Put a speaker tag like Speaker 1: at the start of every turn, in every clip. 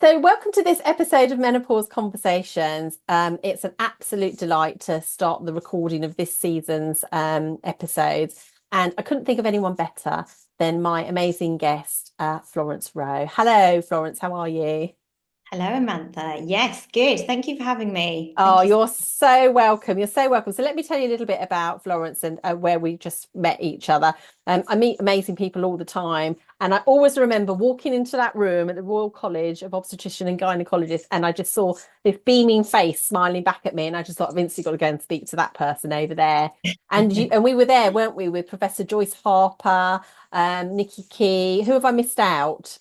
Speaker 1: So, welcome to this episode of Menopause Conversations. It's an absolute delight to start the recording of this season's episodes. And I couldn't think of anyone better than my amazing guest, Florence Rowe. Hello, Florence, how are you?
Speaker 2: Hello, Amantha. Yes, good. Thank you for having me.
Speaker 1: Oh,
Speaker 2: Thank you.
Speaker 1: you're so welcome. You're so welcome. So let me tell you a little bit about Florence and where we just met each other. I meet amazing people all the time, and I always remember walking into that room at the Royal College of Obstetrician and Gynecologist, and I just saw this beaming face smiling back at me, and I just thought I've instantly got to go and speak to that person over there. And we were there, weren't we, with Professor Joyce Harper, Nikki Key. Who have I missed out?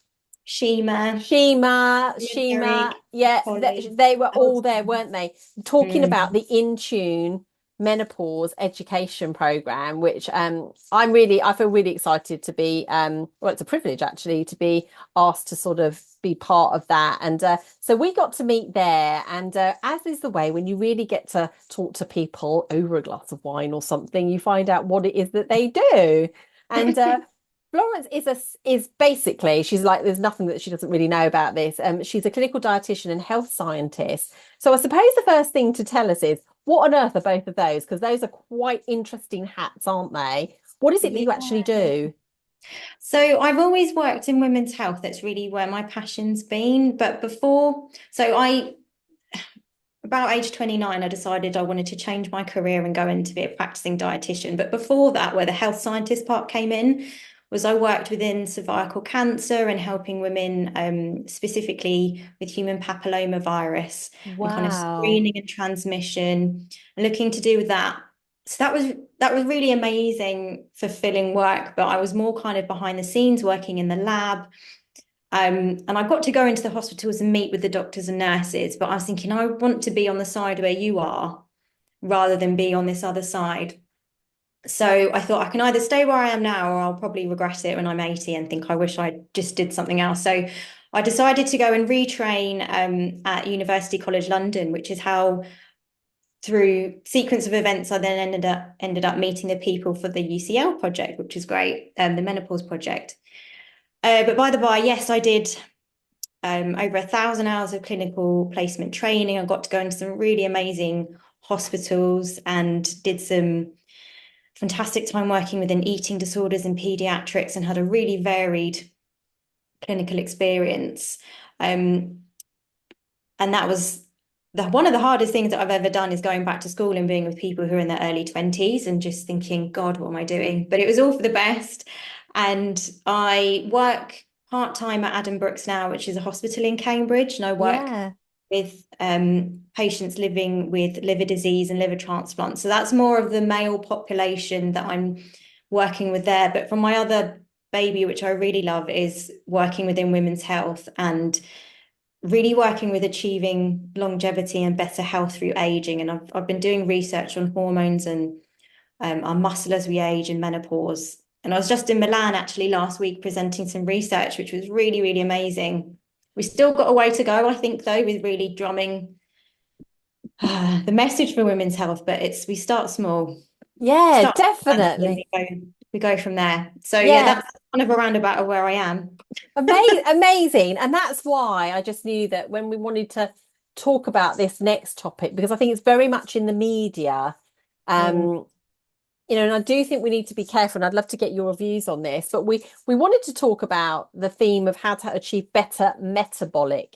Speaker 2: Shima,
Speaker 1: Shima,
Speaker 2: Derek,
Speaker 1: yeah,
Speaker 2: Polly.
Speaker 1: they were
Speaker 2: Oh,
Speaker 1: all there, weren't they? Talking about
Speaker 2: mm.
Speaker 1: the In Tune menopause education program, which I feel really excited to be well, it's a privilege actually to be asked to sort of be part of that. And so we got to meet there, and as is the way when you really get to talk to people over a glass of wine or something, you find out what it is that they do. And Florence is basically, she's like, there's nothing that she doesn't really know about this. She's a clinical dietitian and health scientist. So I suppose the first thing to tell us is what on earth are both of those? Because those are quite interesting hats, aren't they? What is it that
Speaker 2: Yeah.
Speaker 1: you actually do?
Speaker 2: So I've always worked in women's health. That's really where my passion's been. But before, about age 29, I decided I wanted to change my career and go into be a practicing dietitian. But before that, where the health scientist part came in, was I worked within cervical cancer and helping women specifically with human papilloma virus and kind of
Speaker 1: Wow.
Speaker 2: screening and transmission and looking to do with that. So that was really amazing, fulfilling work, but I was more kind of behind the scenes working in the lab. And I got to go into the hospitals and meet with the doctors and nurses, but I was thinking, I want to be on the side where you are rather than be on this other side. So I thought I can either stay where I am now or I'll probably regret it when I'm 80 and think I wish I just did something else. So I decided to go and retrain at University College London, which is how through sequence of events I then ended up meeting the people for the UCL project, which is great, the menopause project. But by the by, yes, I did over 1,000 hours of clinical placement training. I got to go into some really amazing hospitals and did some fantastic time working within eating disorders and pediatrics and had a really varied clinical experience. Um, and that was one of the hardest things that I've ever done is going back to school and being with people who are in their early 20s and just thinking, God, what am I doing? But it was all for the best. And I work part-time at Adam Brooks now, which is a hospital in Cambridge, and I work
Speaker 1: Yeah.
Speaker 2: with patients living with liver disease and liver transplant. So that's more of the male population that I'm working with there. But from my other baby, which I really love, is working within women's health and really working with achieving longevity and better health through aging. And I've been doing research on hormones and our muscle as we age and menopause. And I was just in Milan actually last week presenting some research, which was really, really amazing. We still got a way to go, I think, though, with really drumming the message for women's health. But we start small,
Speaker 1: Yeah,
Speaker 2: start and then
Speaker 1: definitely.
Speaker 2: we go from there. So yeah,
Speaker 1: Yeah.
Speaker 2: that's kind of a roundabout of where I am.
Speaker 1: Amazing. And that's why I just knew that when we wanted to talk about this next topic, because I think it's very much in the media.
Speaker 2: Mm.
Speaker 1: Um, and I do think we need to be careful, and I'd love to get your views on this, but we wanted to talk about the theme of how to achieve better metabolic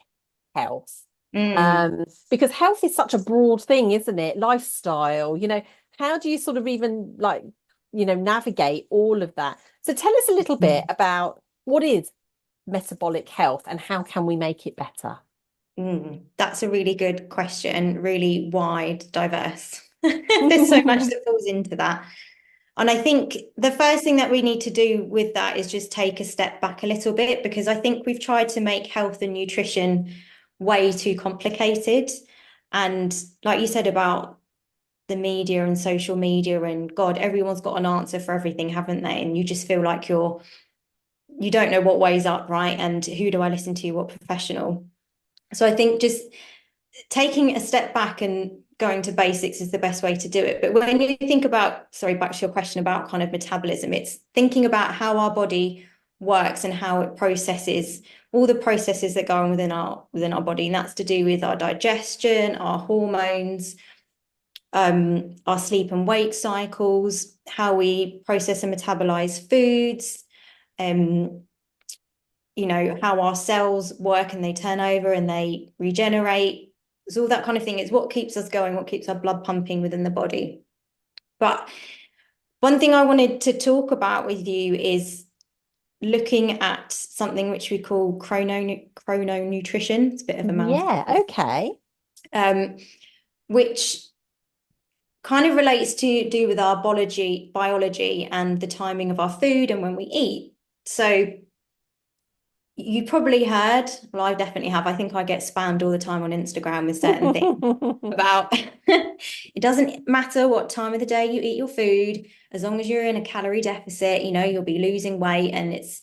Speaker 1: health.
Speaker 2: Mm.
Speaker 1: Because health is such a broad thing, isn't it? Lifestyle, how do you sort of even like, navigate all of that? So tell us a little bit about what is metabolic health and how can we make it better?
Speaker 2: That's a really good question, really wide, diverse. There's so much that falls into that. And I think the first thing that we need to do with that is just take a step back a little bit, because I think we've tried to make health and nutrition way too complicated. And like you said about the media and social media, and God, everyone's got an answer for everything, haven't they? And you just feel like you don't know what way's up, right? And who do I listen to? What professional? So I think just taking a step back and going to basics is the best way to do it. But when you think about, sorry, back to your question about kind of metabolism, it's thinking about how our body works and how it processes all the processes that go on within our body. And that's to do with our digestion, our hormones, our sleep and wake cycles, how we process and metabolize foods, how our cells work and they turn over and they regenerate. It's all that kind of thing. It's what keeps us going, what keeps our blood pumping within the body. But one thing I wanted to talk about with you is looking at something which we call chrononutrition. It's a bit of a mouthful.
Speaker 1: Yeah, okay.
Speaker 2: Which kind of relates to do with our biology and the timing of our food and when we eat. So you probably heard, well, I definitely have. I think I get spammed all the time on Instagram with certain things about it doesn't matter what time of the day you eat your food, as long as you're in a calorie deficit, you'll be losing weight, and it's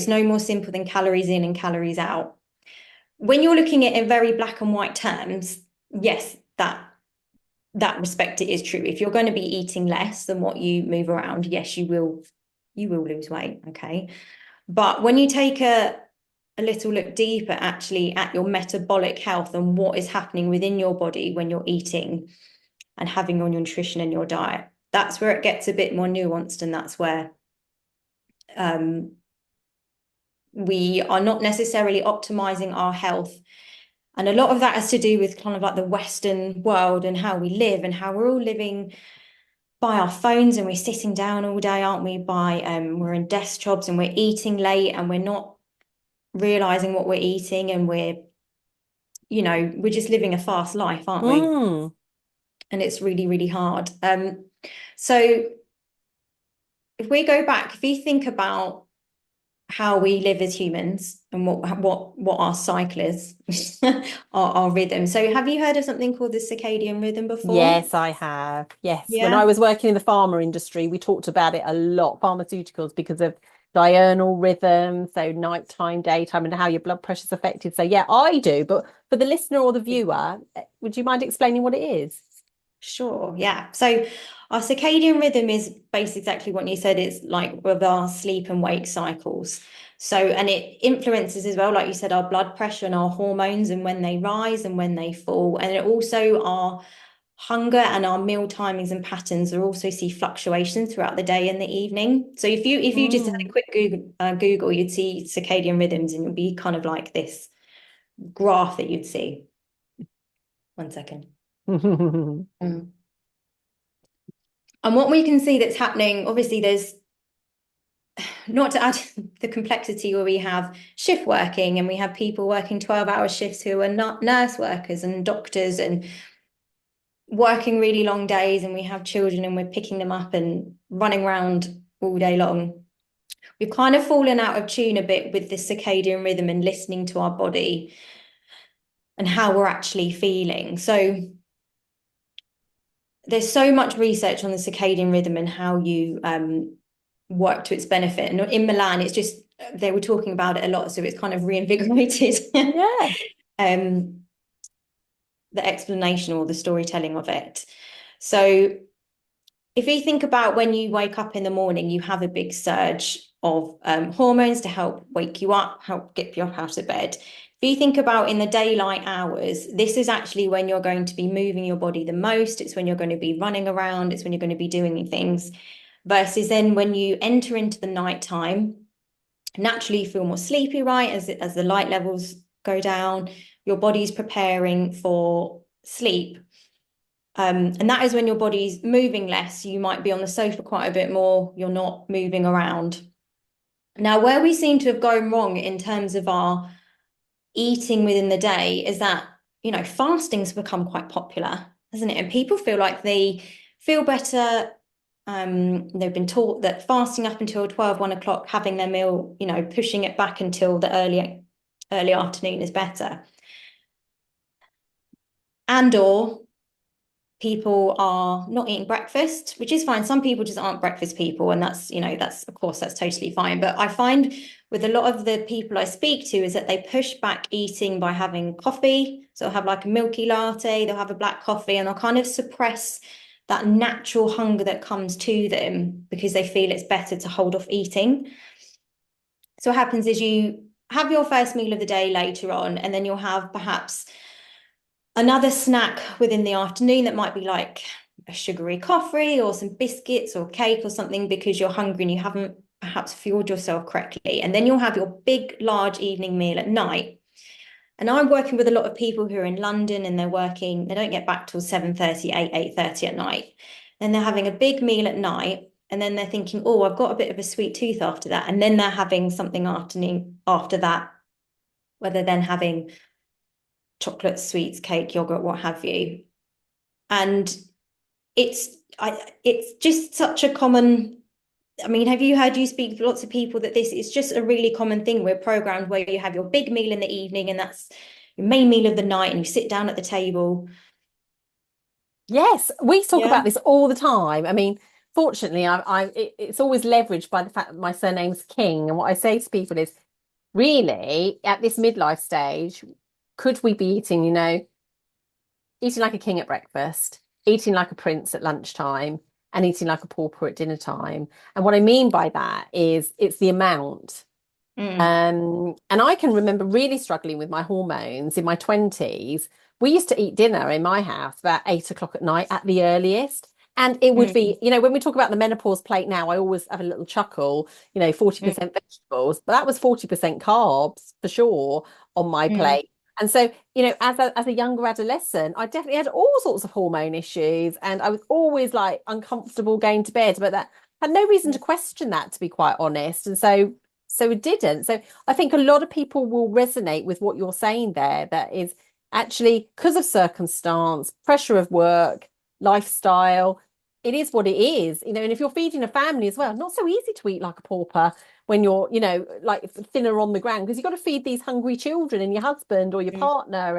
Speaker 2: no more simple than calories in and calories out. When you're looking at it in very black and white terms, yes, that respect, it is true. If you're going to be eating less than what you move around, yes, you will lose weight, okay? But when you take a little look deeper actually at your metabolic health and what is happening within your body when you're eating and having your nutrition in your diet, that's where it gets a bit more nuanced, and that's where we are not necessarily optimizing our health. And a lot of that has to do with kind of like the Western world and how we live and how we're all living by our phones, and we're sitting down all day, aren't we? We're in desk jobs and we're eating late and we're not realizing what we're eating, and we're just living a fast life, aren't we? And it's really, really hard. So if we go back, if you think about how we live as humans and what our cycle is, our rhythm. So have you heard of something called the circadian rhythm before?
Speaker 1: Yes, I have. Yes. When I
Speaker 2: Yeah.
Speaker 1: was working in the pharma industry, we talked about it a lot, pharmaceuticals, because of diurnal rhythm, so nighttime, daytime, and how your blood pressure is affected. So yeah, I do. But for the listener or the viewer, would you mind explaining what it is?
Speaker 2: Sure, yeah. So our circadian rhythm is basically exactly what you said. It's like with our sleep and wake cycles. So, and it influences as well, like you said, our blood pressure and our hormones and when they rise and when they fall. And it also our hunger and our meal timings and patterns are also see fluctuations throughout the day and the evening. So if you just had a quick Google, you'd see circadian rhythms, and it would be kind of like this graph that you'd see. One second. Mm. And what we can see that's happening, obviously, there's not to add the complexity where we have shift working and we have people working 12-hour shifts who are not nurse workers and doctors and working really long days, and we have children and we're picking them up and running around all day long. We've kind of fallen out of tune a bit with the circadian rhythm and listening to our body and how we're actually feeling. So there's so much research on the circadian rhythm and how you work to its benefit. And in Milan, it's just, they were talking about it a lot, so it's kind of reinvigorated
Speaker 1: Yeah.
Speaker 2: the explanation or the storytelling of it. So if you think about when you wake up in the morning, you have a big surge of hormones to help wake you up, help get you up out of bed. If you think about in the daylight hours, this is actually when you're going to be moving your body the most. It's when you're going to be running around. It's when you're going to be doing things. Versus then when you enter into the nighttime, naturally you feel more sleepy, right? As the light levels go down, your body's preparing for sleep. And that is when your body's moving less. You might be on the sofa quite a bit more. You're not moving around. Now, where we seem to have gone wrong in terms of our eating within the day is that, fasting's become quite popular, hasn't it? And people feel like they feel better. They've been taught that fasting up until 12, 1 o'clock, having their meal, pushing it back until the early afternoon is better. And/or people are not eating breakfast, which is fine. Some people just aren't breakfast people, and that's of course that's totally fine. But I find with a lot of the people I speak to is that they push back eating by having coffee. So they'll have like a milky latte, they'll have a black coffee, and they'll kind of suppress that natural hunger that comes to them because they feel it's better to hold off eating. So what happens is you have your first meal of the day later on, and then you'll have perhaps another snack within the afternoon that might be like a sugary coffee or some biscuits or cake or something because you're hungry and you haven't perhaps fueled yourself correctly. And then you'll have your big, large evening meal at night. And I'm working with a lot of people who are in London and they don't get back till 7:30, 8:30 at night. Then they're having a big meal at night. And then they're thinking, oh, I've got a bit of a sweet tooth after that. And then they're having something afternoon after that, where they're then having chocolate, sweets, cake, yogurt, what have you. And it's it's just such a common. I mean, have you heard you speak to lots of people that this is just a really common thing? We're programmed where you have your big meal in the evening and that's your main meal of the night and you sit down at the table.
Speaker 1: Yes, we talk
Speaker 2: Yeah.
Speaker 1: about this all the time. I mean, fortunately, it's always leveraged by the fact that my surname's King. And what I say to people is, really, at this midlife stage, could we be eating, eating like a king at breakfast, eating like a prince at lunchtime, and eating like a pauper at dinner time? And what I mean by that is it's the amount.
Speaker 2: Mm,
Speaker 1: And I can remember really struggling with my hormones in my 20s. We used to eat dinner in my house about 8 o'clock at night at the earliest. And it would
Speaker 2: mm,
Speaker 1: be, when we talk about the menopause plate now, I always have a little chuckle,
Speaker 2: mm,
Speaker 1: 40% vegetables, but that was 40% carbs for sure on my
Speaker 2: mm,
Speaker 1: plate. And so, as a younger adolescent, I definitely had all sorts of hormone issues and I was always like uncomfortable going to bed, but that had no reason to question that, to be quite honest. And so it didn't. So I think a lot of people will resonate with what you're saying there. That is actually because of circumstance, pressure of work, lifestyle. It is what it is, and if you're feeding a family as well, not so easy to eat like a pauper when you're, like thinner on the ground because you've got to feed these hungry children and your husband or your
Speaker 2: mm.
Speaker 1: partner.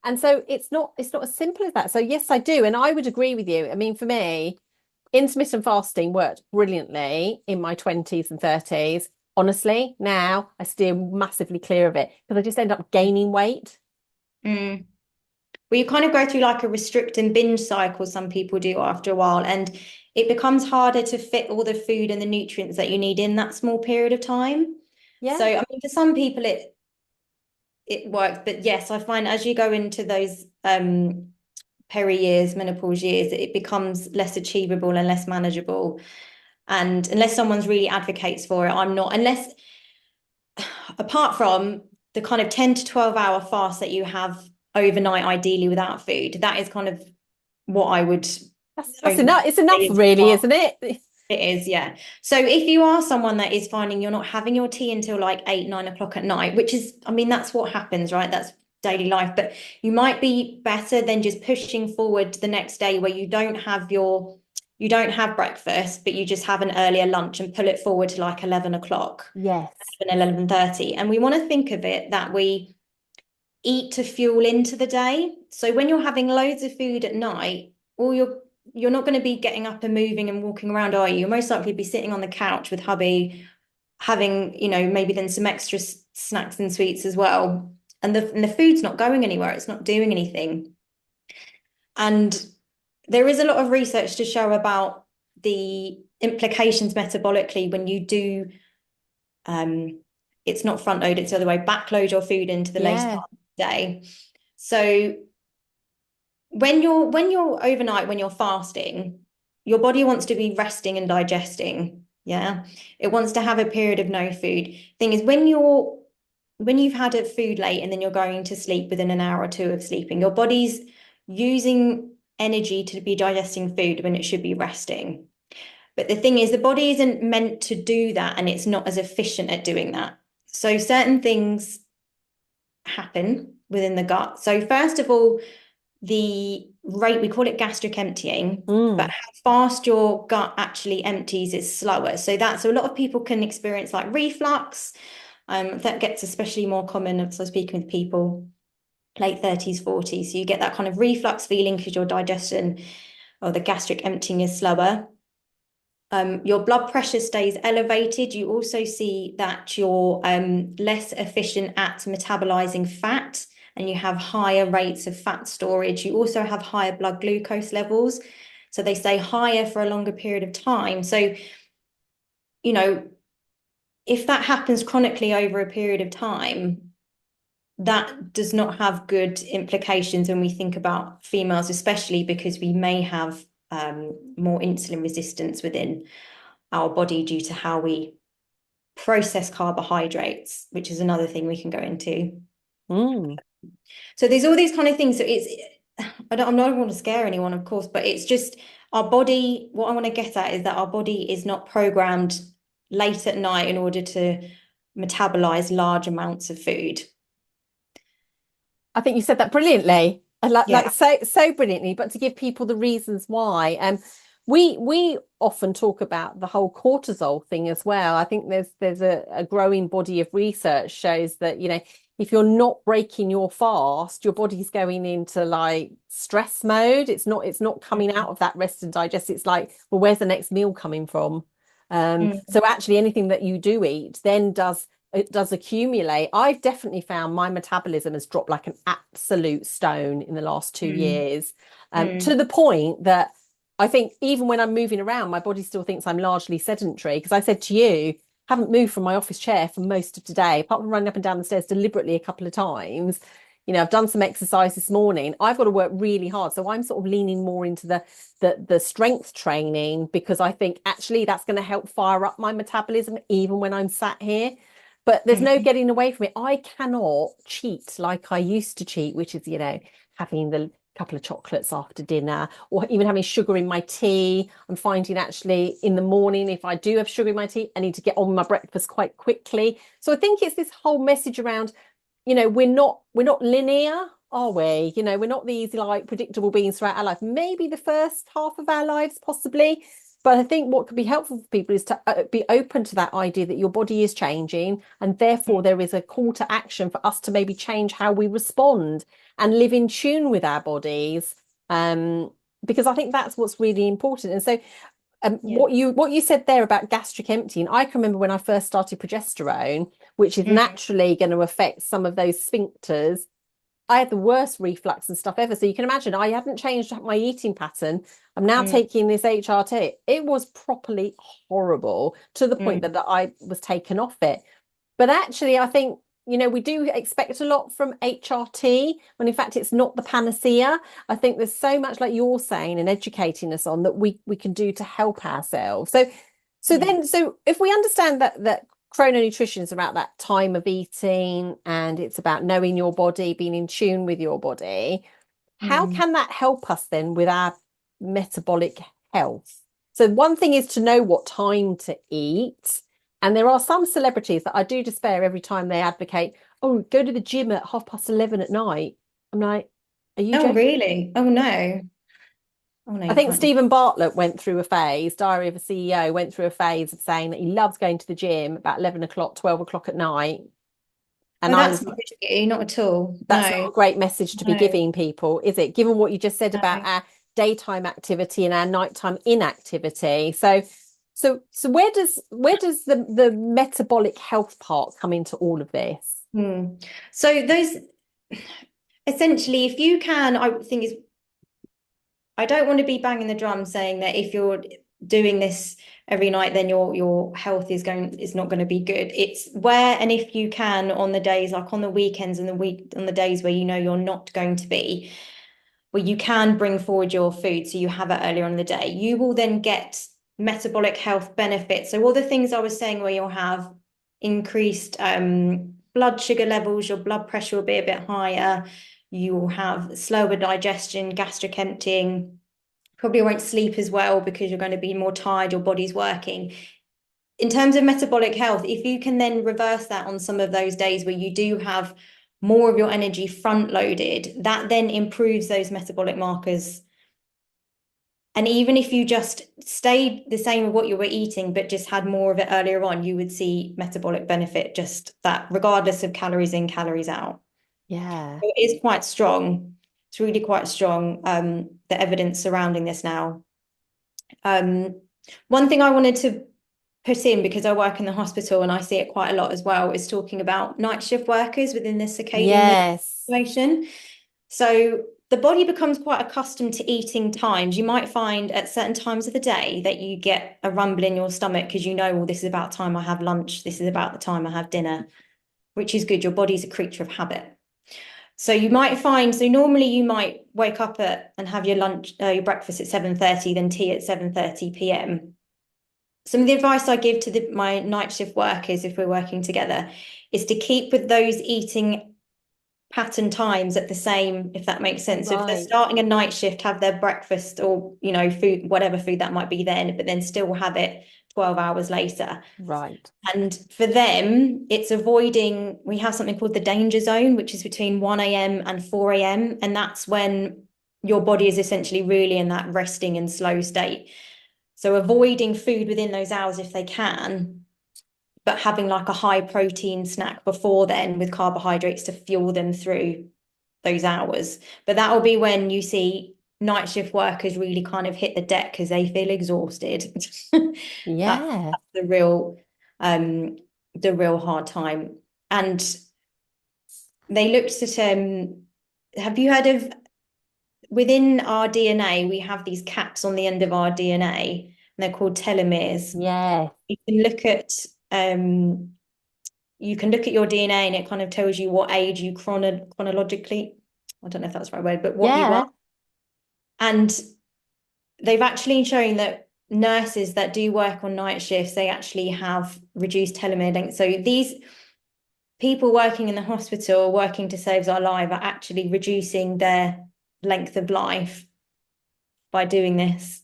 Speaker 1: And so it's not as simple as that. So yes, I do. And I would agree with you. I mean, for me, intermittent fasting worked brilliantly in my 20s and 30s. Honestly, now I steer massively clear of it because I just end up gaining weight.
Speaker 2: Mm. Well, you kind of go through like a restrict and binge cycle, some people do after a while, and it becomes harder to fit all the food and the nutrients that you need in that small period of time. So,
Speaker 1: Yeah.
Speaker 2: I mean, for some people it works, but yes, I find as you go into those peri years, menopause years, it becomes less achievable and less manageable. And unless someone's really advocates for it, I'm not, unless apart from the kind of 10 to 12 hour fast that you have overnight, ideally without food, that is kind of what I would
Speaker 1: That's
Speaker 2: only
Speaker 1: enough. It's
Speaker 2: say
Speaker 1: enough,
Speaker 2: is
Speaker 1: really,
Speaker 2: fast.
Speaker 1: isn't it?
Speaker 2: It is, yeah. So if you are someone that is finding you're not having your tea until like 8, 9 o'clock at night, which is, I mean, that's what happens, right? That's daily life. But you might be better than just pushing forward to the next day where you don't have breakfast, but you just have an earlier lunch and pull it forward to like 11 o'clock,
Speaker 1: Yes.
Speaker 2: 11:30. And we want to think of it that we eat to fuel into the day. So when you're having loads of food at night, all you're not going to be getting up and moving and walking around, are you? You'll most likely be sitting on the couch with hubby, having, maybe then some extra snacks and sweets as well. And the food's not going anywhere, it's not doing anything. And there is a lot of research to show about the implications metabolically when you do it's not front load, it's the other way, backload your food into the later
Speaker 1: Yeah.
Speaker 2: part of the day. So when you're overnight, when you're fasting, your body wants to be resting and digesting. Yeah. It wants to have a period of no food. Thing is, when you've had a food late and then you're going to sleep within an hour or two of sleeping, your body's using energy to be digesting food when it should be resting. But the thing is, the body isn't meant to do that and it's not as efficient at doing that. So certain things happen within the gut. So first of all, the rate, we call it gastric emptying, but
Speaker 1: Mm.
Speaker 2: how fast your gut actually empties is slower. So a lot of people can experience like reflux. That gets especially more common as I was speaking with people late 30s, 40s. So you get that kind of reflux feeling because your digestion or the gastric emptying is slower. Your blood pressure stays elevated. You also see that you're less efficient at metabolizing fat and you have higher rates of fat storage. You also have higher blood glucose levels. So they stay higher for a longer period of time. So, you know, if that happens chronically over a period of time, that does not have good implications when we think about females, especially because we may have more insulin resistance within our body due to how we process carbohydrates, which is another thing we can go into.
Speaker 1: Mm.
Speaker 2: So there's all these kind of things. So I'm not want to scare anyone, of course, but it's just our body. What I want to get at is that our body is not programmed late at night in order to metabolize large amounts of food.
Speaker 1: I think you said that brilliantly. I like
Speaker 2: Yeah.
Speaker 1: so brilliantly, but to give people the reasons why. We often talk about the whole cortisol thing as well. I think there's a growing body of research shows that, if you're not breaking your fast, your body's going into like stress mode. It's not coming out of that rest and digest. It's like, well, where's the next meal coming from?
Speaker 2: Mm,
Speaker 1: So actually anything that you do eat then does accumulate. I've definitely found my metabolism has dropped like an absolute stone in the last two
Speaker 2: mm,
Speaker 1: years, to
Speaker 2: mm,
Speaker 1: the point that I think even when I'm moving around, my body still thinks I'm largely sedentary. Because I said to you, haven't moved from my office chair for most of today, apart from running up and down the stairs deliberately a couple of times. I've done some exercise this morning. I've got to work really hard. So I'm sort of leaning more into the strength training, because I think actually that's going to help fire up my metabolism even when I'm sat here. But there's no
Speaker 2: mm.
Speaker 1: getting away from it. I cannot cheat like I used to cheat, which is, having the couple of chocolates after dinner, or even having sugar in my tea. I'm finding actually in the morning, if I do have sugar in my tea, I need to get on with my breakfast quite quickly. So I think it's this whole message around, we're not linear, are we? We're not these like predictable beings throughout our life. Maybe the first half of our lives, possibly. But I think what could be helpful for people is to be open to that idea that your body is changing, and therefore there is a call to action for us to maybe change how we respond and live in tune with our bodies. Um, because I think that's what's really important. And so,
Speaker 2: Yeah.
Speaker 1: what you said there about gastric emptying, I can remember when I first started progesterone, which is
Speaker 2: Mm,
Speaker 1: naturally going to affect some of those sphincters. I had the worst reflux and stuff ever. So you can imagine I hadn't changed my eating pattern. I'm now
Speaker 2: mm,
Speaker 1: taking this HRT. It was properly horrible, to the point
Speaker 2: mm,
Speaker 1: that I was taken off it. But actually, I think, we do expect a lot from HRT, when in fact it's not the panacea. I think there's so much, like you're saying, and educating us on, that we can do to help ourselves.
Speaker 2: yeah.
Speaker 1: So if we understand that chrononutrition is about that time of eating, and it's about knowing your body, being in tune with your body, how
Speaker 2: Mm,
Speaker 1: can that help us then with our metabolic health? So one thing is to know what time to eat. And there are some celebrities that I do despair every time they advocate, oh, go to the gym at 11:30 at night. I'm like, are you
Speaker 2: oh,
Speaker 1: joking?
Speaker 2: really? Oh, no. Oh, no,
Speaker 1: I
Speaker 2: you
Speaker 1: think
Speaker 2: can't.
Speaker 1: Stephen Bartlett went through a phase, Diary of a CEO went through a phase of saying that he loves going to the gym about 11 o'clock, 12 o'clock at night. And
Speaker 2: Oh,
Speaker 1: I
Speaker 2: that's
Speaker 1: was
Speaker 2: not good for you, not at all.
Speaker 1: That's not
Speaker 2: No,
Speaker 1: a great message to be
Speaker 2: no,
Speaker 1: giving people, is it? Given what you just said about
Speaker 2: no.
Speaker 1: our daytime activity and our nighttime inactivity. So where does the metabolic health part come into all of this?
Speaker 2: Hmm. So those essentially, if you can, I think is I don't want to be banging the drum saying that if you're doing this every night, then your health is not going to be good. It's where and if you can on the days like on the weekends and the week on the days where you know you're not going to be, where you can bring forward your food so you have it earlier on in the day, you will then get metabolic health benefits. So all the things I was saying where you'll have increased blood sugar levels, your blood pressure will be a bit higher, you will have slower digestion, gastric emptying, probably won't sleep as well because you're going to be more tired, your body's working. In terms of metabolic health, if you can then reverse that on some of those days where you do have more of your energy front loaded, that then improves those metabolic markers. And even if you just stayed the same with what you were eating, but just had more of it earlier on, you would see metabolic benefit, just that regardless of calories in, calories out.
Speaker 1: Yeah.
Speaker 2: So it is quite strong. It's really quite strong, the evidence surrounding this now. Um, One thing I wanted to put in, because I work in the hospital and I see it quite a lot as well, is talking about night shift workers within the circadian rhythm
Speaker 1: Yes.
Speaker 2: situation. So the body becomes quite accustomed to eating times. You might find at certain times of the day that you get a rumble in your stomach because you know, well, this is about time I have lunch. This is about the time I have dinner, which is good. Your body's a creature of habit. So you might find, so normally you might wake up and have your lunch, your breakfast at 7:30, then tea at 7:30 p.m. Some of the advice I give to my night shift workers, if we're working together, is to keep with those eating pattern times at the same, if that makes sense. So if they're
Speaker 1: Right.
Speaker 2: starting a night shift, have their breakfast or, you know, food, whatever food that might be then, but then still have it 12 hours later.
Speaker 1: Right.
Speaker 2: And for them, it's avoiding, we have something called the danger zone, which is between 1 a.m. and 4 a.m. And that's when your body is essentially really in that resting and slow state. So avoiding food within those hours if they can, but having like a high protein snack before then with carbohydrates to fuel them through those hours. But that will be when you see night shift workers really kind of hit the deck because they feel exhausted. That's
Speaker 1: Yeah.
Speaker 2: the real hard time. And they looked at have you heard of within our DNA, we have these caps on the end of our DNA, and they're called telomeres.
Speaker 1: Yeah.
Speaker 2: You can look at your DNA and it kind of tells you what age you chronologically, I don't know if that's the right word, but what you are.
Speaker 1: Yeah.
Speaker 2: And they've actually shown that nurses that do work on night shifts, they actually have reduced telomere length. So these people working in the hospital, working to save our life, are actually reducing their length of life by doing this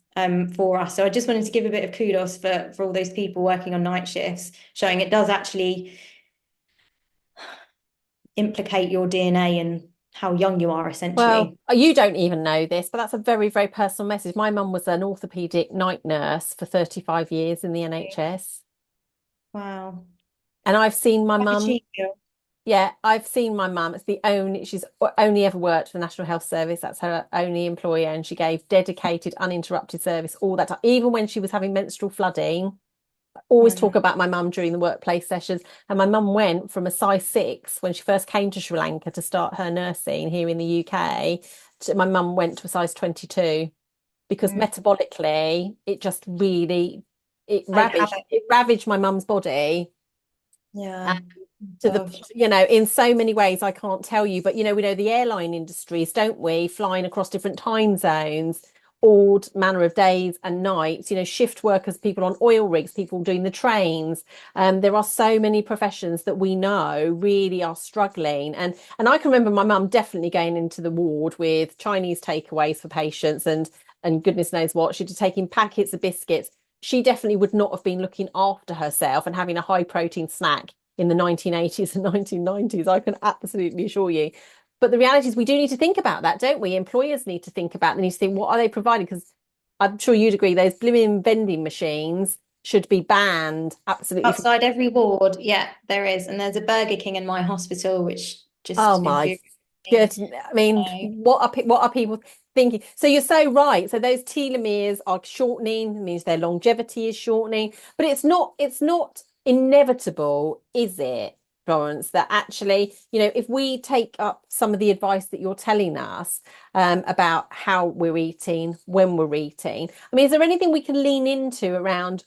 Speaker 2: for us. So I just wanted to give a bit of kudos for all those people working on night shifts, showing it does actually implicate your DNA and how young you are,
Speaker 1: Well,
Speaker 2: essentially.
Speaker 1: you don't even know this, but that's a very, very personal message. My mum was an orthopedic night nurse for 35 years in the NHS.
Speaker 2: Wow.
Speaker 1: And I've seen my
Speaker 2: How did
Speaker 1: mum.
Speaker 2: she feel?
Speaker 1: Yeah, I've seen my mum. She's only ever worked for the National Health Service. That's her only employer. And she gave dedicated, uninterrupted service all that time. Even when she was having menstrual flooding, I always
Speaker 2: Oh
Speaker 1: talk
Speaker 2: no.
Speaker 1: about my mum during the workplace sessions. And my mum went from a size 6 when she first came to Sri Lanka to start her nursing here in the UK. My mum went to a size 22 because
Speaker 2: Mm.
Speaker 1: metabolically, it just really,
Speaker 2: Like habit.
Speaker 1: it ravaged my mum's body
Speaker 2: Yeah.
Speaker 1: to the,
Speaker 2: Gosh.
Speaker 1: in so many ways I can't tell you, but we know the airline industries, don't we, flying across different time zones, all manner of days and nights, shift workers, people on oil rigs, people doing the trains. There are so many professions that we know really are struggling. And I can remember my mum definitely going into the ward with Chinese takeaways for patients and goodness knows what. She'd have taken packets of biscuits. She definitely would not have been looking after herself and having a high protein snack in the 1980s and 1990s. I can absolutely assure you. But the reality is we do need to think about that, don't we? Employers need to think about, they need to think, what are they providing? Because I'm sure you'd agree, those blooming vending machines should be banned absolutely.
Speaker 2: Outside every ward, yeah, there is. And there's a Burger King in my hospital, which
Speaker 1: Oh
Speaker 2: just
Speaker 1: my
Speaker 2: infuriates me.
Speaker 1: good. I mean,
Speaker 2: So,
Speaker 1: what are people thinking? So you're so right. So those telomeres are shortening, means their longevity is shortening, but it's not inevitable, is it, Florence, that actually, if we take up some of the advice that you're telling us about how we're eating, when we're eating, I mean, is there anything we can lean into around,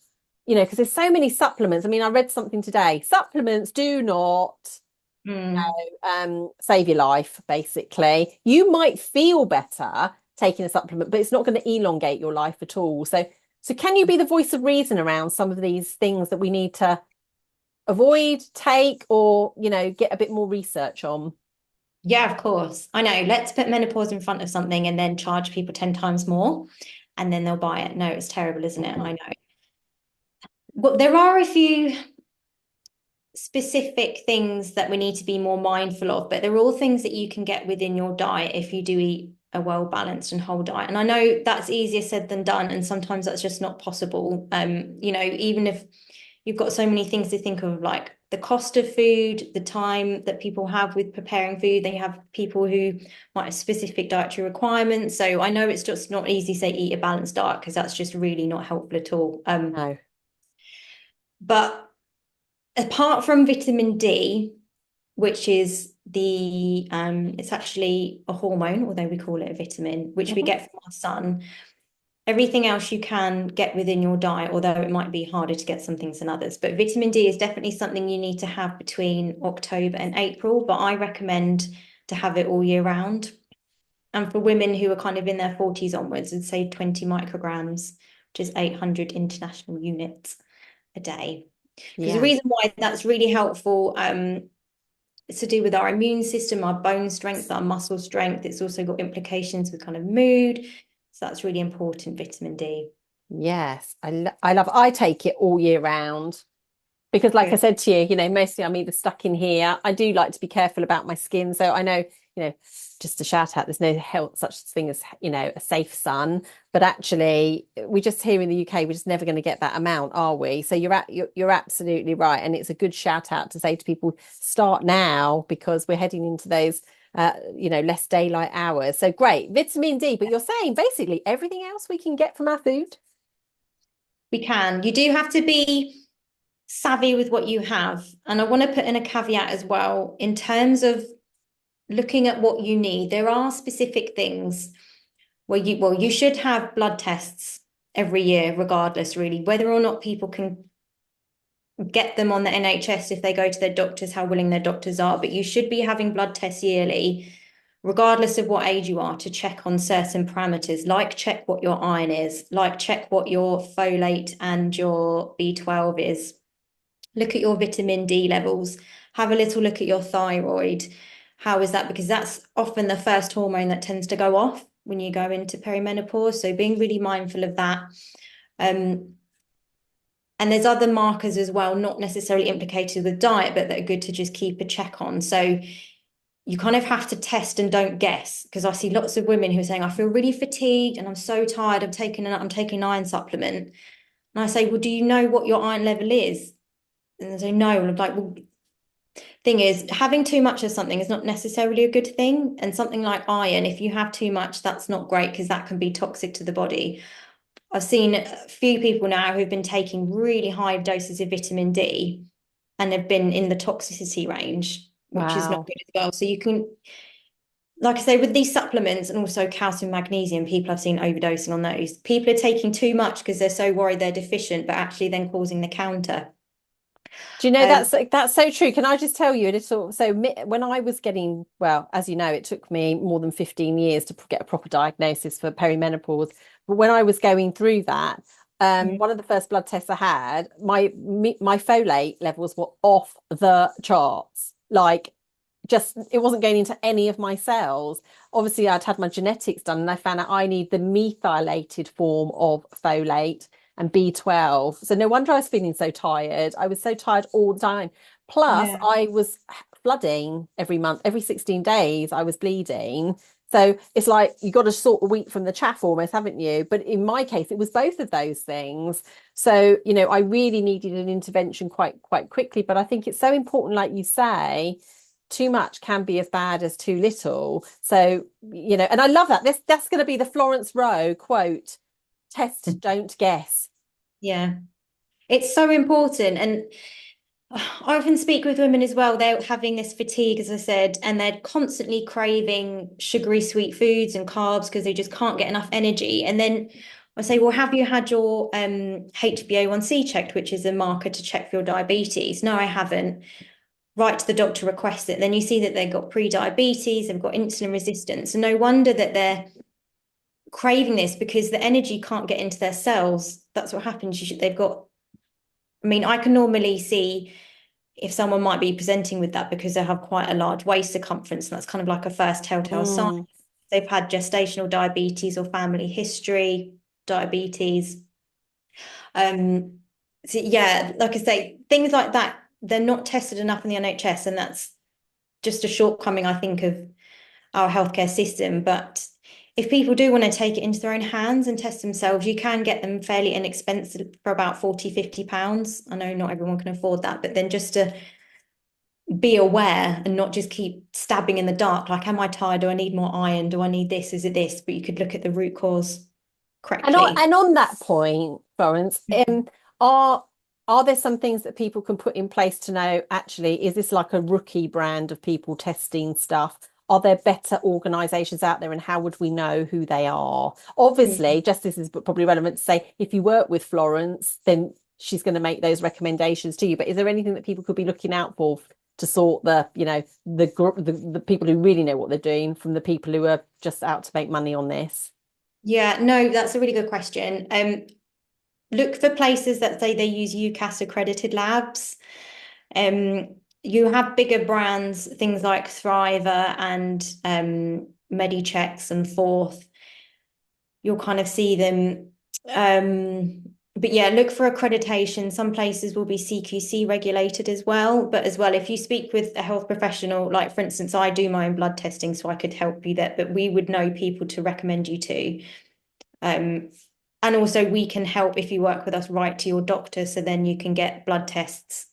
Speaker 1: because there's so many supplements. I mean, I read something today. Supplements do not
Speaker 2: mm.
Speaker 1: save your life, basically. You might feel better taking a supplement, but it's not going to elongate your life at all. So can you be the voice of reason around some of these things that we need to avoid, take, or, get a bit more research on?
Speaker 2: Yeah, of course. I know. Let's put menopause in front of something and then charge people 10 times more and then they'll buy it. No, it's terrible, isn't it? I know. Well, there are a few specific things that we need to be more mindful of, but they're all things that you can get within your diet if you do eat a well-balanced and whole diet. And I know that's easier said than done, and sometimes that's just not possible. Even if you've got so many things to think of, like the cost of food, the time that people have with preparing food. They have people who might have specific dietary requirements. So I know it's just not easy to say eat a balanced diet because that's just really not helpful at all.
Speaker 1: No.
Speaker 2: But apart from vitamin D, which is the it's actually a hormone, although we call it a vitamin, which we
Speaker 1: Mhm.
Speaker 2: get from our sun. Everything else you can get within your diet, although it might be harder to get some things than others. But vitamin D is definitely something you need to have between October and April, but I recommend to have it all year round. And for women who are kind of in their 40s onwards, I'd say 20 micrograms, which is 800 international units a day. Because the
Speaker 1: Yeah.
Speaker 2: reason why that's really helpful, it's to do with our immune system, our bone strength, our muscle strength. It's also got implications with kind of mood. So that's really important, vitamin D.
Speaker 1: Yes. I love, I take it all year round. Because like I
Speaker 2: Good.
Speaker 1: said to you, mostly I'm either stuck in here. I do like to be careful about my skin. So I know, just to shout out, there's no health such thing as, a safe sun. But actually, we just here in the UK, we're just never going to get that amount, are we? So you're absolutely right. And it's a good shout out to say to people, start now because we're heading into those less daylight hours. So great, vitamin D. But you're saying basically everything else we can get from our food?
Speaker 2: We can. You do have to be savvy with what you have. And I want to put in a caveat as well in terms of looking at what you need. There are specific things where you should have blood tests every year, regardless, really, whether or not people can get them on the NHS if they go to their doctors, how willing their doctors are. But you should be having blood tests yearly, regardless of what age you are, to check on certain parameters, like check what your iron is, like check what your folate and your B12 is. Look at your vitamin D levels, have a little look at your thyroid. How is that? Because that's often the first hormone that tends to go off when you go into perimenopause. So being really mindful of that. Um, and there's other markers as well, not necessarily implicated with diet, but that are good to just keep a check on. So you kind of have to test and don't guess, because I see lots of women who are saying, I feel really fatigued and I'm so tired. I'm taking an iron supplement. And I say, well, do you know what your iron level is? And they say, no. And I'm like, well, thing is, having too much of something is not necessarily a good thing. And something like iron, if you have too much, that's not great because that can be toxic to the body. I've seen a few people now who've been taking really high doses of vitamin D and have been in the toxicity range, which is not
Speaker 1: Wow.
Speaker 2: good as well. So you can, like I say, with these supplements and also calcium, magnesium, people I've seen overdosing on those. People are taking too much because they're so worried they're deficient, but actually then causing the counter.
Speaker 1: Do you know
Speaker 2: Um,
Speaker 1: that's so true? Can I just tell you a little? So when I was getting, well, as you know, it took me more than 15 years to get a proper diagnosis for perimenopause. But when I was going through that, one of the first blood tests I had, my folate levels were off the charts. Like, just it wasn't going into any of my cells. Obviously, I'd had my genetics done, and I found out I need the methylated form of folate and B12. So no wonder I was feeling so tired. I was so tired all the time. Plus,
Speaker 2: yeah.
Speaker 1: I was flooding every month, every 16 days, I was bleeding. So it's like you got to sort the wheat from the chaff almost, haven't you? But in my case, it was both of those things. So, I really needed an intervention quite quickly. But I think it's so important, like you say, too much can be as bad as too little. So, and I love that. That's going to be the Florence Rowe quote: test, don't guess.
Speaker 2: Yeah. It's so important. And I often speak with women as well. They're having this fatigue, as I said, and they're constantly craving sugary sweet foods and carbs because they just can't get enough energy. And then I say, well, have you had your HbA1c checked, which is a marker to check for your diabetes? No, I haven't. Write to the doctor, request it. Then you see that they've got pre-diabetes, they've got insulin resistance. So no wonder that they're craving this because the energy can't get into their cells. That's what happens. They've got, I mean, I can normally see if someone might be presenting with that because they have quite a large waist circumference, and that's kind of like a first telltale sign.
Speaker 1: Mm.
Speaker 2: They've had gestational diabetes or family history, diabetes. Um, so yeah, like I say, things like that, they're not tested enough in the NHS, and that's just a shortcoming, I think, of our healthcare system. But if people do want to take it into their own hands and test themselves, you can get them fairly inexpensive for about 40, £50. I know not everyone can afford that, but then just to be aware and not just keep stabbing in the dark, like, am I tired? Do I need more iron? Do I need this? Is it this? But you could look at the root cause
Speaker 1: And on,
Speaker 2: correctly.
Speaker 1: and on that point, Florence, are are there some things that people can put in place to know, actually, is this like a rookie brand of people testing stuff? Are there better organizations out there, and how would we know who they are?
Speaker 2: Mm.
Speaker 1: Obviously, just this is probably relevant to say, if you work with Florence, then she's going to make those recommendations to you. But is there anything that people could be looking out for to sort the people who really know what they're doing from the people who are just out to make money on this?
Speaker 2: Yeah, no, that's a really good question. Look for places that say they use UCAS accredited labs. You have bigger brands, things like Thriver and Medichecks and Forth. You'll kind of see them. But yeah, look for accreditation. Some places will be CQC regulated as well. But as well, if you speak with a health professional, like for instance, I do my own blood testing, so I could help you there, but we would know people to recommend you to. And also we can help if you work with us, write to your doctor, so then you can get blood tests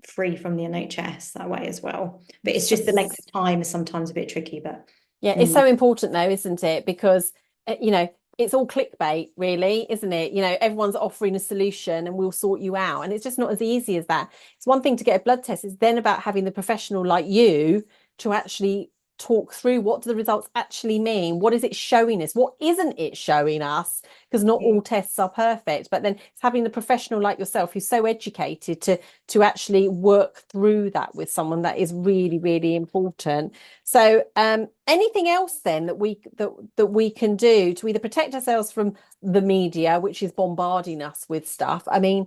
Speaker 2: free from the NHS that way as well. But it's just the length of time is sometimes a bit tricky, but
Speaker 1: Yeah, it's so important though, isn't it? Because it's all clickbait, really, isn't it? Everyone's offering a solution and we'll sort you out. And it's just not as easy as that. It's one thing to get a blood test, it's then about having the professional like you to actually talk through, what do the results actually mean? What is it showing us? What isn't it showing us? Because not all tests are perfect. But then it's having the professional like yourself who's so educated to actually work through that with someone, that is really, really important. So anything else then that we can do to either protect ourselves from the media, which is bombarding us with stuff?
Speaker 2: yeah.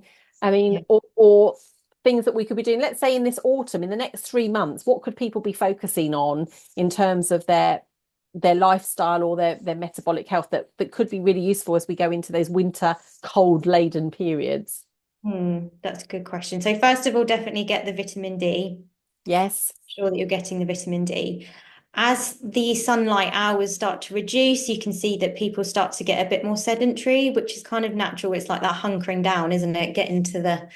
Speaker 1: Or things that we could be doing, let's say in this autumn, in the next 3 months, what could people be focusing on in terms of their lifestyle or their metabolic health that could be really useful as we go into those winter cold laden periods?
Speaker 2: That's a good question. So first of all, definitely get the vitamin D.
Speaker 1: Yes.
Speaker 2: Sure that you're getting the vitamin D. As the sunlight hours start to reduce, you can see that people start to get a bit more sedentary, which is kind of natural. It's like that hunkering down, isn't it? Get into the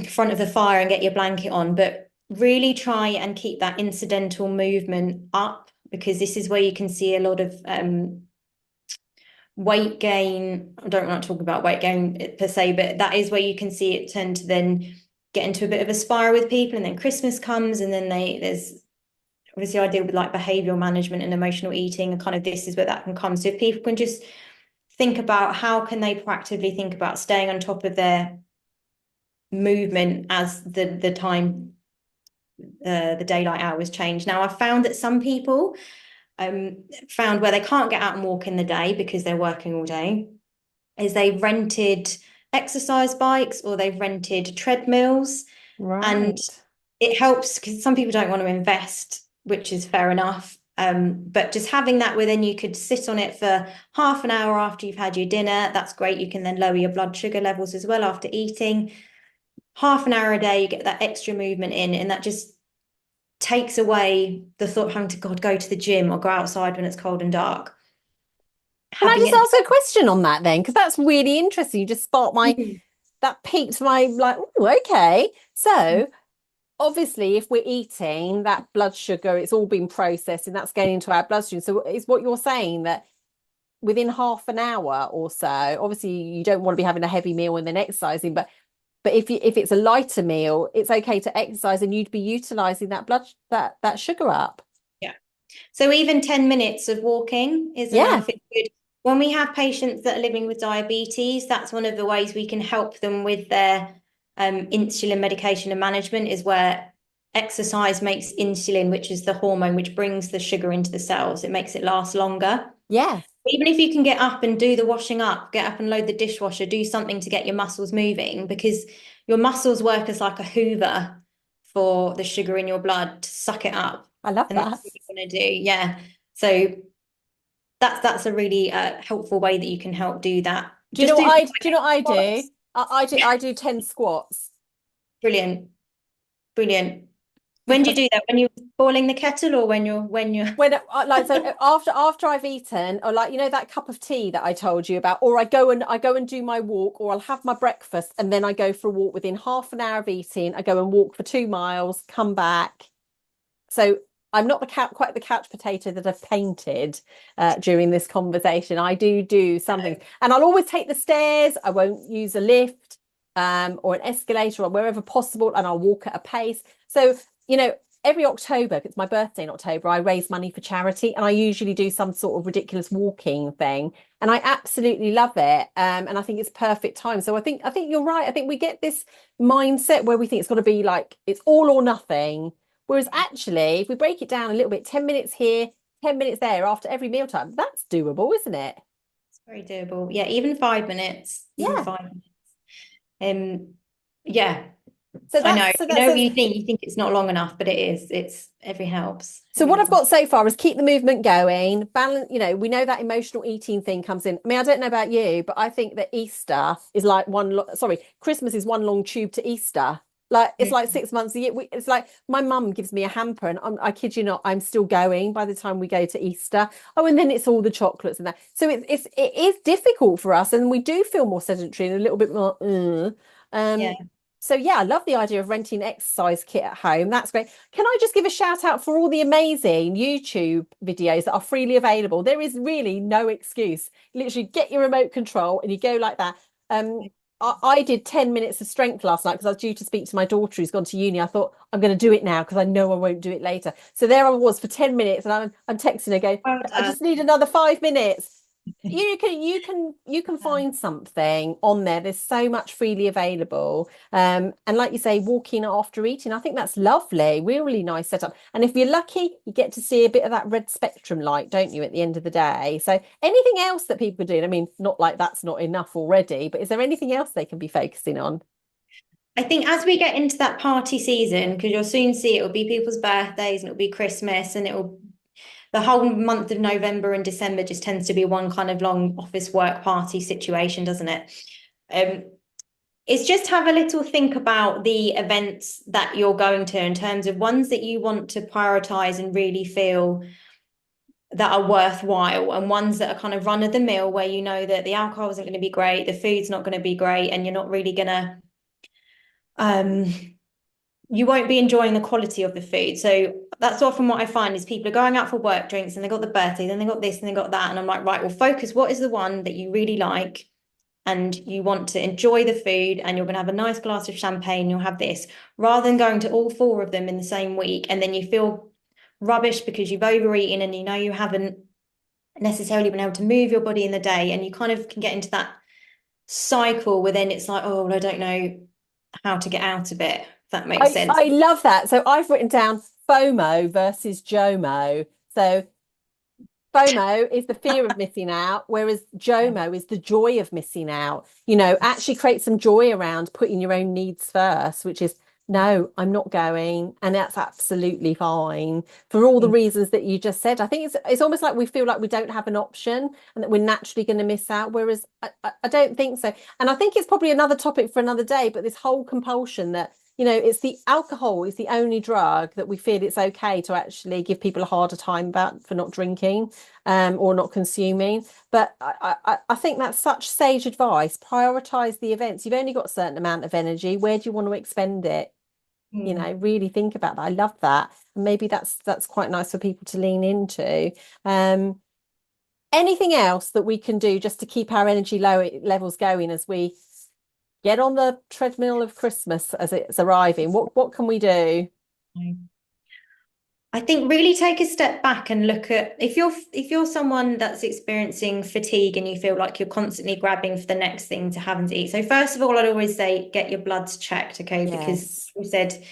Speaker 2: front of the fire and get your blanket on. But really try and keep that incidental movement up, because this is where you can see a lot of weight gain. I don't want to talk about weight gain per se, but that is where you can see it tend to then get into a bit of a spiral with people, and then Christmas comes, and then there's obviously I deal with like behavioral management and emotional eating, and kind of this is where that can come. So if people can just think about how can they proactively think about staying on top of their movement as the time the daylight hours change. Now I've found that some people found where they can't get out and walk in the day because they're working all day is they've rented exercise bikes or they've rented treadmills. And
Speaker 1: Right.
Speaker 2: it helps because some people don't want to invest, which is fair enough. But just having that within, you could sit on it for half an hour after you've had your dinner. That's great. You can then lower your blood sugar levels as well after eating. Half an hour a day, you get that extra movement in, and that just takes away the thought of having to God go to the gym or go outside when it's cold and dark.
Speaker 1: Can I
Speaker 2: Having
Speaker 1: just
Speaker 2: it.
Speaker 1: ask a question on that then? Because that's really interesting. You just sparked that piqued my like, oh, okay. So obviously, if we're eating that blood sugar, it's all been processed and that's going into our bloodstream. So is what you're saying that within half an hour or so, obviously you don't want to be having a heavy meal and then exercising, but if it's a lighter meal, it's okay to exercise and you'd be utilizing that sugar up.
Speaker 2: Yeah. So even 10 minutes of walking is
Speaker 1: Yeah.
Speaker 2: enough. It's good. When we have patients that are living with diabetes, that's one of the ways we can help them with their insulin medication and management, is where exercise makes insulin, which is the hormone which brings the sugar into the cells. It makes it last longer.
Speaker 1: Yeah.
Speaker 2: Even if you can get up and do the washing up, get up and load the dishwasher, do something to get your muscles moving, because your muscles work as like a hoover for the sugar in your blood to suck it up.
Speaker 1: I love
Speaker 2: And that's
Speaker 1: that.
Speaker 2: what you want to do. Yeah. So that's a really helpful way that you can help do that.
Speaker 1: Do you know
Speaker 2: Just
Speaker 1: what
Speaker 2: do
Speaker 1: I do you know what I do?
Speaker 2: squats.
Speaker 1: I do 10 squats.
Speaker 2: Brilliant. Brilliant. When do you
Speaker 1: Because
Speaker 2: do that? When you're boiling the kettle or when you're
Speaker 1: when like so after I've eaten, or like that cup of tea that I told you about, or I go and do my walk, or I'll have my breakfast and then I go for a walk. Within half an hour of eating, I go and walk for 2 miles, come back. So I'm not quite the couch potato that I've painted during this conversation. I do some things, and I'll always take the stairs. I won't use a lift. or an escalator or wherever possible, and I'll walk at a pace. So, every October, it's my birthday in October, I raise money for charity, and I usually do some sort of ridiculous walking thing. And I absolutely love it. And I think it's perfect time. So I think you're right. I think we get this mindset where we think it's got to be like it's all or nothing. Whereas actually, if we break it down a little bit, 10 minutes here, 10 minutes there after every mealtime, that's doable, isn't it?
Speaker 2: It's very doable. Yeah, even 5 minutes, even
Speaker 1: Yeah.
Speaker 2: 5 minutes. Yeah,
Speaker 1: So
Speaker 2: I know.
Speaker 1: that's so
Speaker 2: You
Speaker 1: that's
Speaker 2: know,
Speaker 1: so
Speaker 2: you think it's not long enough, but it is. It's every helps.
Speaker 1: So
Speaker 2: Every
Speaker 1: what I've
Speaker 2: helps.
Speaker 1: got so far is keep the movement going, balance, we know that emotional eating thing comes in. I mean, I don't know about you, but I think that Easter is like Christmas is one long tube to Easter. Like it's like 6 months a year. It's like my mum gives me a hamper, and I kid you not, I'm still going by the time we go to Easter. Oh, and then it's all the chocolates and that. So it is difficult for us, and we do feel more sedentary and a little bit more.
Speaker 2: Yeah.
Speaker 1: Um, so yeah, I love the idea of renting an exercise kit at home. That's great. Can I just give a shout out for all the amazing YouTube videos that are freely available? There is really no excuse. Literally get your remote control and you go like that. I did 10 minutes of strength last night because I was due to speak to my daughter who's gone to uni. I thought I'm going to do it now because I know I won't do it later. So there I was for 10 minutes, and I'm texting her going,
Speaker 2: Well
Speaker 1: I
Speaker 2: done.
Speaker 1: just need another 5 minutes. You can find something on there. There's so much freely available. And like you say, walking after eating, I think that's lovely. Really nice setup. And if you're lucky, you get to see a bit of that red spectrum light, don't you, at the end of the day? So anything else that people are doing? I mean, not like that's not enough already, but is there anything else they can be focusing on?
Speaker 2: I think as we get into that party season, because you'll soon see it'll be people's birthdays and it'll be Christmas and it'll the whole month of November and December just tends to be one kind of long office work party situation, doesn't it? Um, it's just have a little think about the events that you're going to in terms of ones that you want to prioritize and really feel that are worthwhile, and ones that are kind of run of the mill where you know that the alcohol isn't going to be great, the food's not going to be great, and you're not really going to um you won't be enjoying the quality of the food. So that's often what I find is people are going out for work drinks and they got the birthday, then they got this and they got that. And I'm like, right, well, focus. What is the one that you really like? And you want to enjoy the food and you're going to have a nice glass of champagne, you'll have this, rather than going to all four of them in the same week. And then you feel rubbish because you've overeaten and you know you haven't necessarily been able to move your body in the day. And you kind of can get into that cycle where then it's like, oh, well, I don't know how to get out of it, if that makes sense.
Speaker 1: I love that. So I've written down FOMO versus JOMO. So FOMO is the fear of missing out, whereas JOMO is the joy of missing out. Actually create some joy around putting your own needs first, which is no, I'm not going. And that's absolutely fine for all the reasons that you just said. I think it's almost like we feel like we don't have an option and that we're naturally going to miss out, whereas I don't think so. And I think it's probably another topic for another day, but this whole compulsion that it's the alcohol is the only drug that we feel it's okay to actually give people a harder time about for not drinking or not consuming. But I think that's such sage advice. Prioritize the events. You've only got a certain amount of energy. Where do you want to expend it? Really think about that. I love that. And maybe that's quite nice for people to lean into. Anything else that we can do just to keep our energy levels going as we get on the treadmill of Christmas as it's arriving? What can we do?
Speaker 2: I think really take a step back and look at if you're someone that's experiencing fatigue and you feel like you're constantly grabbing for the next thing to have and to eat. So first of all, I'd always say get your bloods checked, okay? Because
Speaker 1: Yes.
Speaker 2: we said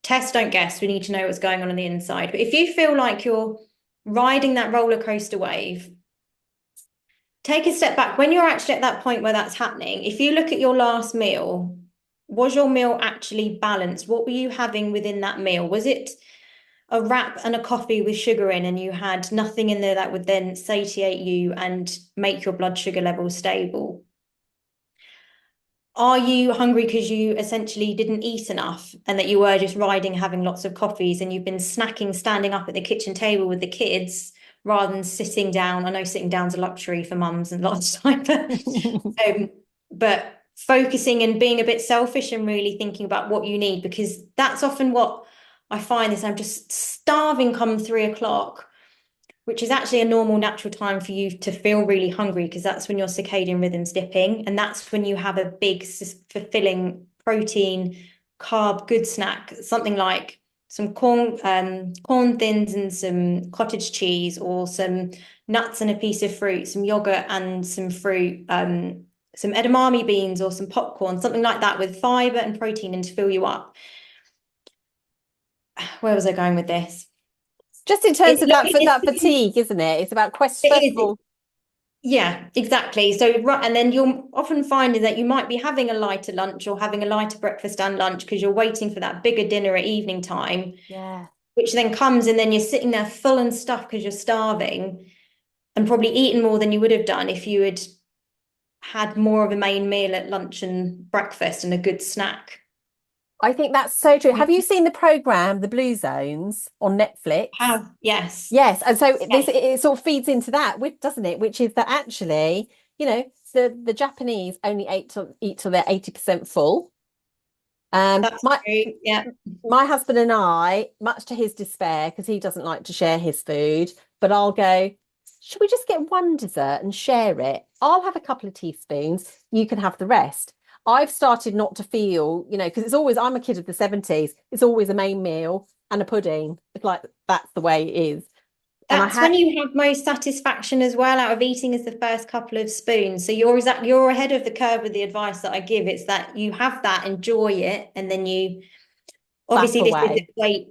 Speaker 2: test, don't guess. We need to know what's going on the inside. But if you feel like you're riding that roller coaster wave, take a step back. When you're actually at that point where that's happening, if you look at your last meal, was your meal actually balanced? What were you having within that meal? Was it a wrap and a coffee with sugar in, and you had nothing in there that would then satiate you and make your blood sugar levels stable? Are you hungry because you essentially didn't eat enough and that you were just riding, having lots of coffees, and you've been snacking, standing up at the kitchen table with the kids rather than sitting down? I know sitting down's a luxury for mums and lots of time, but focusing and being a bit selfish and really thinking about what you need, because that's often what I find is I'm just starving come 3 o'clock. which is actually a normal natural time for you to feel really hungry, because that's when your circadian rhythm's dipping, and that's when you have a big fulfilling protein, carb, good snack, something like some corn thins and some cottage cheese, or some nuts and a piece of fruit, some yogurt and some fruit, some edamame beans or some popcorn, something like that, with fiber and protein and to fill you up. Where was I going with this?
Speaker 1: Just in terms of that fatigue, isn't it? It's about
Speaker 2: It
Speaker 1: first of
Speaker 2: is.
Speaker 1: all,
Speaker 2: Yeah, exactly. So, right, and then you'll often find that you might be having a lighter lunch or having a lighter breakfast and lunch because you're waiting for that bigger dinner at evening time,
Speaker 1: yeah.
Speaker 2: which then comes, and then you're sitting there full and stuffed because you're starving, and probably eaten more than you would have done if you had had more of a main meal at lunch and breakfast and a good snack.
Speaker 1: I think that's so true. Have you seen the program, The Blue Zones, on Netflix?
Speaker 2: Have, yes.
Speaker 1: Yes, and so this
Speaker 2: Yes.
Speaker 1: it sort of feeds into that, doesn't it? Which is that actually, the Japanese only eat till they're 80% full.
Speaker 2: That's
Speaker 1: My
Speaker 2: true. Yeah.
Speaker 1: my husband and I, much to his despair, because he doesn't like to share his food, but I'll go, should we just get one dessert and share it? I'll have a couple of teaspoons, you can have the rest. I've started not to feel, because it's always, I'm a kid of the 70s, it's always a main meal and a pudding. It's like that's the way it is. And I
Speaker 2: That's
Speaker 1: had
Speaker 2: when you have most satisfaction as well out of eating, is the first couple of spoons. So you're ahead of the curve with the advice that I give. It's that you have that, enjoy it, and then you
Speaker 1: back
Speaker 2: obviously this is
Speaker 1: away.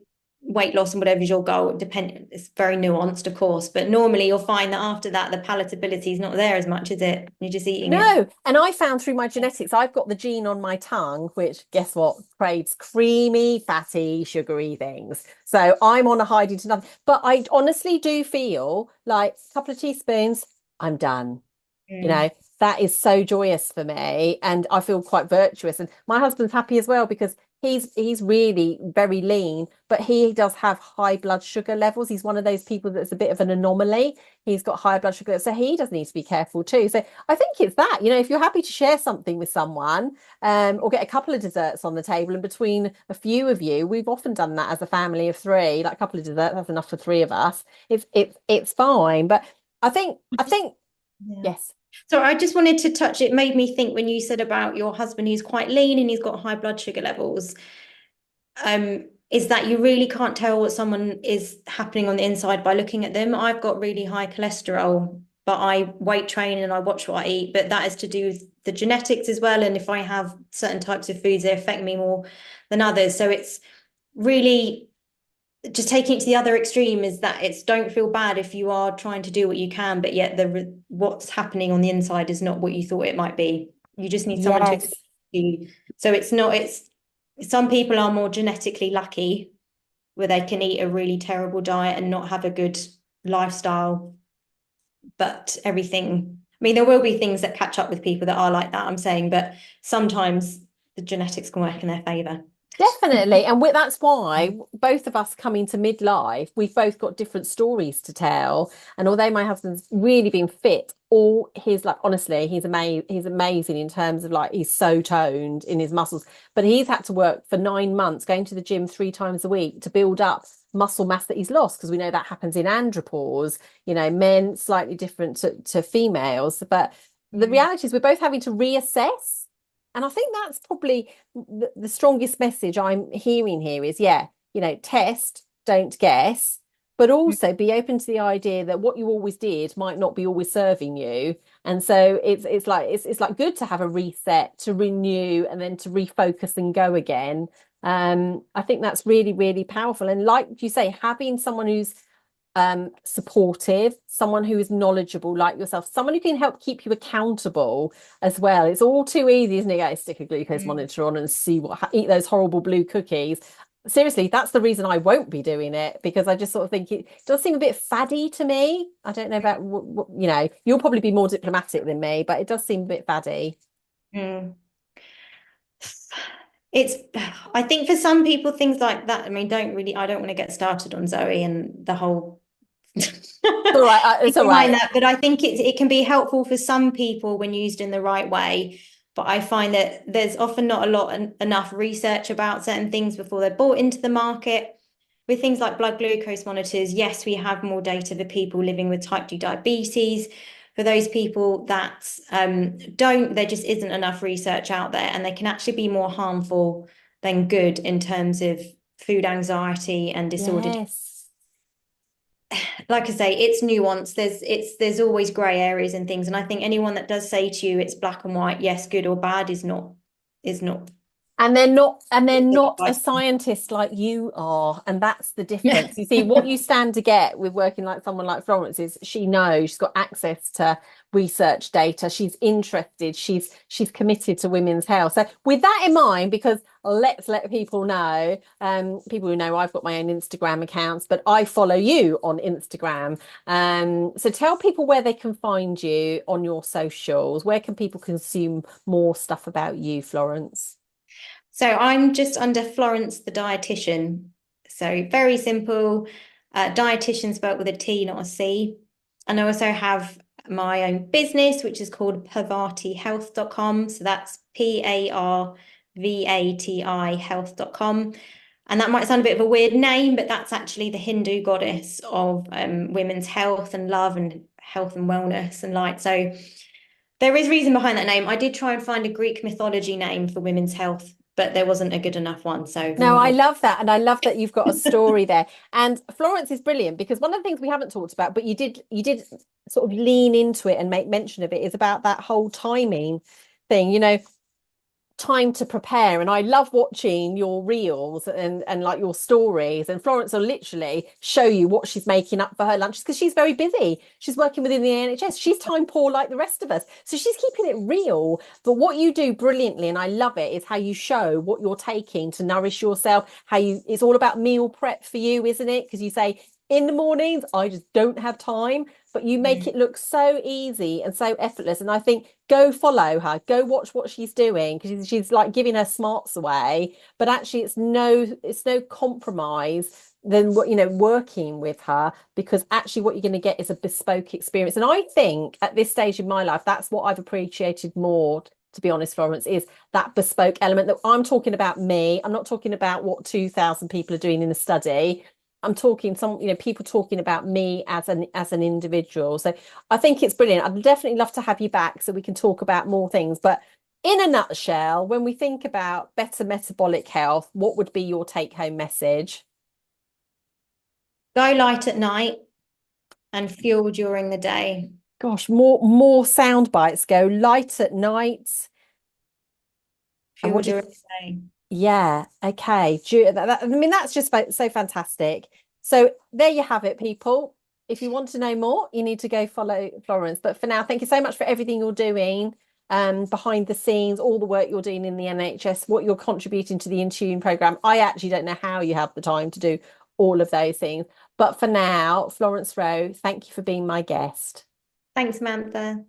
Speaker 2: weight loss and whatever is your goal. It's very nuanced, of course, but normally you'll find that after that the palatability is not there as much, is it? You're just eating it.
Speaker 1: No, and I found through my genetics, I've got the gene on my tongue, which guess what? Craves creamy, fatty, sugary things. So I'm on a hiding to nothing. But I honestly do feel like a couple of teaspoons, I'm done. You
Speaker 2: Mm.
Speaker 1: know, that is so joyous for me. And I feel quite virtuous. And my husband's happy as well because he's really very lean, but he does have high blood sugar levels. He's one of those people that's a bit of an anomaly. He's got high blood sugar, so he does need to be careful too. So I think it's that, if you're happy to share something with someone, or get a couple of desserts on the table, and between a few of you, we've often done that as a family of three, like a couple of desserts, that's enough for three of us. It's fine. But I think
Speaker 2: Yeah.
Speaker 1: yes.
Speaker 2: So I just wanted to touch, it made me think when you said about your husband, he's quite lean and he's got high blood sugar levels. Is that you really can't tell what someone is happening on the inside by looking at them. I've got really high cholesterol, but I weight train and I watch what I eat, but that is to do with the genetics as well. And if I have certain types of foods, they affect me more than others. So it's really just taking it to the other extreme, is that it's don't feel bad if you are trying to do what you can, but yet what's happening on the inside is not what you thought it might be. You just need someone to explain
Speaker 1: Yes.
Speaker 2: to you. So it's some people are more genetically lucky where they can eat a really terrible diet and not have a good lifestyle. But everything, I mean, there will be things that catch up with people that are like that, I'm saying, but sometimes the genetics can work in their favor.
Speaker 1: Definitely. And that's why both of us coming to midlife, we've both got different stories to tell. And although my husband's really been fit, all his like honestly, he's amazing in terms of like he's so toned in his muscles. But he's had to work for 9 months, going to the gym 3 times a week to build up muscle mass that he's lost, because we know that happens in andropause, men slightly different to females. But the
Speaker 2: Mm.
Speaker 1: reality is we're both having to reassess. And I think that's probably the strongest message I'm hearing here is, yeah, test, don't guess, but also be open to the idea that what you always did might not be always serving you. And so it's like good to have a reset, to renew, and then to refocus and go again. I think that's really, really powerful. And like you say, having someone who's supportive, someone who is knowledgeable like yourself, someone who can help keep you accountable as well. It's all too easy, isn't it? Go stick a glucose
Speaker 2: Mm.
Speaker 1: monitor on and see eat those horrible blue cookies. Seriously, that's the reason I won't be doing it, because I just sort of think it does seem a bit faddy to me. I don't know about you'll probably be more diplomatic than me, but it does seem a bit faddy.
Speaker 2: Mm. It's, I think for some people, things like that, I mean, I don't want to get started on Zoe and the whole
Speaker 1: It's all right. It's all
Speaker 2: behind
Speaker 1: right.
Speaker 2: that, but I think it can be helpful for some people when used in the right way. But I find that there's often not enough research about certain things before they're brought into the market. with things like blood glucose monitors, yes, we have more data for people living with type 2 diabetes. For those people that don't, there just isn't enough research out there, and they can actually be more harmful than good in terms of food anxiety and disordered.
Speaker 1: Yes.
Speaker 2: Like I say, it's nuanced. There's always grey areas and things. And I think anyone that does say to you it's black and white, yes, good or bad, is not.
Speaker 1: And they're not a scientist like you are, and that's the
Speaker 2: Yeah.
Speaker 1: difference. You see, what you stand to get with working like someone like Florence is she knows she's got access to research data. She's interested. She's committed to women's health. So with that in mind, because let's let people know, people who know I've got my own Instagram accounts, but I follow you on Instagram. So tell people where they can find you on your socials. Where can people consume more stuff about you, Florence?
Speaker 2: So I'm just under Florence the dietitian. So very simple. Dietitian spelled with a T, not a C. And I also have my own business, which is called parvatihealth.com. So that's PARVATI health.com. And that might sound a bit of a weird name, but that's actually the Hindu goddess of women's health and love and health and wellness and light. So there is reason behind that name. I did try and find a Greek mythology name for women's health, but there wasn't a good enough one. So
Speaker 1: No, I love that. And I love that you've got a story there. And Florence is brilliant because one of the things we haven't talked about, but you did sort of lean into it and make mention of it, is about that whole timing thing. Time to prepare, and I love watching your reels and like your stories, and Florence will literally show you what she's making up for her lunches because she's very busy. She's working within the NHS. She's time poor like the rest of us, so she's keeping it real. But what you do brilliantly, and I love it, is how you show what you're taking to nourish yourself. It's all about meal prep for you, isn't it? Because you say in the mornings I just don't have time, but you make
Speaker 2: Mm.
Speaker 1: it look so easy and so effortless. And I think go follow her, go watch what she's doing, because she's like giving her smarts away, but actually it's no compromise than what working with her, because actually what you're going to get is a bespoke experience. And I think at this stage in my life, that's what I've appreciated more, to be honest, Florence, is that bespoke element. That I'm talking about me. I'm not talking about what 2,000 people are doing in a study. I'm talking people talking about me as an individual. So I think it's brilliant. I'd definitely love to have you back so we can talk about more things. But in a nutshell, when we think about better metabolic health, what would be your take-home message?
Speaker 2: Go light at night and fuel during the day.
Speaker 1: Gosh, more sound bites. Go light at night. And
Speaker 2: Fuel
Speaker 1: what do you
Speaker 2: during the day.
Speaker 1: Yeah, okay. I mean, that's just so fantastic. So there you have it, people. If you want to know more, you need to go follow Florence. But for now, thank you so much for everything you're doing behind the scenes, all the work you're doing in the NHS, what you're contributing to the Intune program. I actually don't know how you have the time to do all of those things. But for now, Florence Rowe, thank you for being my guest.
Speaker 2: Thanks, Samantha.